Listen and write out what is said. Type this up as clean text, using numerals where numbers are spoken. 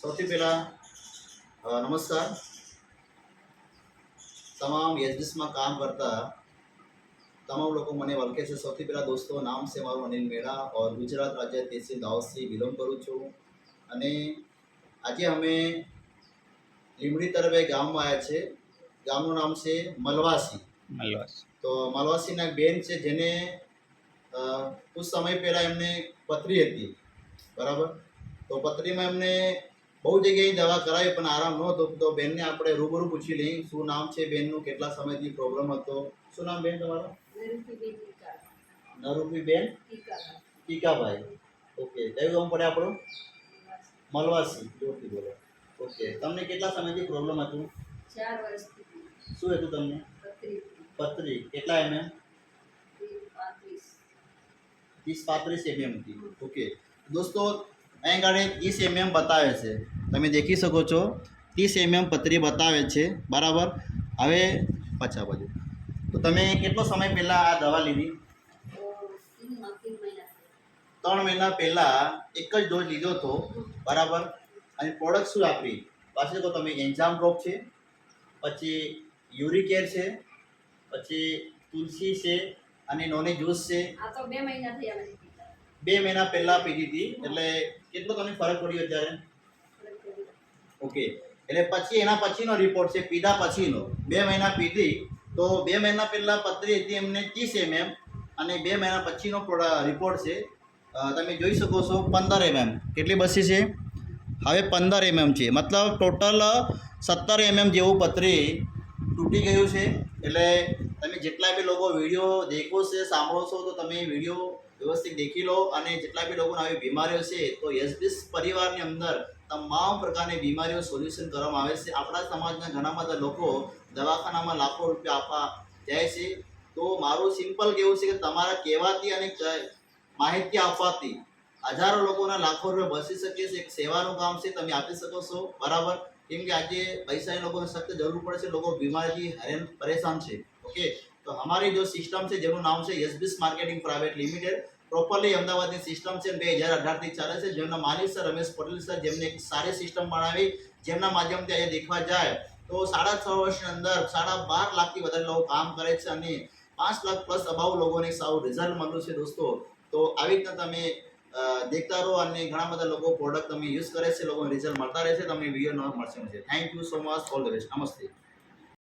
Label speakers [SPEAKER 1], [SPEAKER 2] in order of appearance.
[SPEAKER 1] સૌથી પહેલાં નમસ્કાર. તમામ એચડીએસમાં કામ કરતા તમામ લોકો મને ઓળખે છે. સૌથી પહેલાં દોસ્તો, નામ છે મારું અનિલ મેડા ઓર ગુજરાત રાજ્ય તહેસીલ દાહોદથી બિલોંગ કરું છું. અને આજે અમે લીમડી તરફ એક ગામમાં આવ્યા છે. ગામનું નામ છે મલવાસી. તો મલવાસીના એક બેન છે જેને कुछ समय पहला एमने पथरी थी बराबर. तो पथरीમાં એમને બહુ જગ્યાએ દવા કરાવી પણ આરામ નહોતો. તો બેનને આપણે રૂબરૂ પૂછી લઈએ શું નામ છે બેનનું, કેટલા સમયથી પ્રોબ્લેમ હતો. શું નામ બેન તમારું? નરૂપીબેન ટીકાભાઈ. ઓકે, કયું ગામ પડે આપણું? મલવાસી. જોરથી બોલો. ઓકે, તમને કેટલા સમયથી પ્રોબ્લેમ હતું?
[SPEAKER 2] 4 વર્ષથી.
[SPEAKER 1] શું હતું તમને? પથરી. કેટલા mm? 30-35 mm હતી. ઓકે દોસ્તો, અહીં ગાડી 30 mm બતાવે છે. તમે દેખી શકો છો 30 mm પથરી બતાવે છે બરાબર. હવે પાછા બાજુ. તો તમે કેટલો સમય પહેલાં આ દવા લીધી? 3 મહિના પહેલાં એક જ ડોઝ લીધો હતો બરાબર. અને પ્રોડક્ટ શું આપી? પાછી તો તમે એન્ઝામ ડ્રોપ છે, પછી યુરિક એર છે, પછી તુલસી છે અને નોની જ્યુસ છે.
[SPEAKER 2] આ તો 2 મહિના થયા.
[SPEAKER 1] 2 મહિના પહેલાં પીધી હતી. એટલે કેટલો તમને ફરક પડ્યો અત્યારે? ઓકે, એટલે પછી એના પછીનો રિપોર્ટ છે, પીધા પછીનો. 2 મહિના પીધી તો 2 મહિના પહેલાં પથરી હતી એમને 30 mm અને 2 મહિના પછીનો રિપોર્ટ છે તમે જોઈ શકો છો 15 mm. કેટલી બસી છે? હવે 15 mm છે. મતલબ ટોટલ 17 mm જેવું પથરી તૂટી ગયું છે. એટલે તમે જેટલા બી લોકો વિડીયો દેખો છે, સાંભળો છો, તો તમે વિડીયો વ્યવસ્થિત દેખી લો. અને જેટલા બી લોકોને આવી બીમારીઓ છે તો એચડીએસ પરિવારની અંદર તમામ પ્રકારની બીમારીઓ સોલ્યુશન કરવામાં આવે છે. આપણા સમાજના ઘણા બધા લોકો દવાખાનામાં લાખો રૂપિયા આપવા જાય છે. તો મારું સિમ્પલ કહેવું છે કે તમારા કહેવાથી અને માહિતી આપવાથી હજારો લોકોના લાખો રૂપિયા બચી શકે છે. એક સેવાનું કામ છે, તમે આપી શકો છો બરાબર. કેમ કે આજે પૈસાની લોકોને સખ્ત જરૂર પડે છે. લોકો બીમારીથી હેરાન પરેશાન છે. ઓકે, તો અમારી જો સિસ્ટમ છે જેનું નામ છે એચડીએસ માર્કેટિંગ પ્રાઇવેટ લિમિટેડ, પ્રોપરલી અમદાવાદની સિસ્ટમ છે. 2018થી ચાલે છે. જેમના માલિક સર રમેશ પટેલ સર, જેમને એક સારી સિસ્ટમ બનાવી, જેમના માધ્યમથી આજે દેખવા જાય તો 6.5 વર્ષની અંદર 12.5 લાખથી વધારે લોકો કામ કરે છે અને 5 લાખ પ્લસ અબાઉ લોકોને સારું રિઝલ્ટ મળ્યું છે દોસ્તો. તો આવી રીતના તમે દેખતા રહો અને ઘણા બધા લોકો પ્રોડક્ટ તમે યુઝ કરે છે, લોકોને રિઝલ્ટ મળતા રહેશે. તમને વિડીયો ન મળશે. Thank you so much. All the best. નમસ્તે.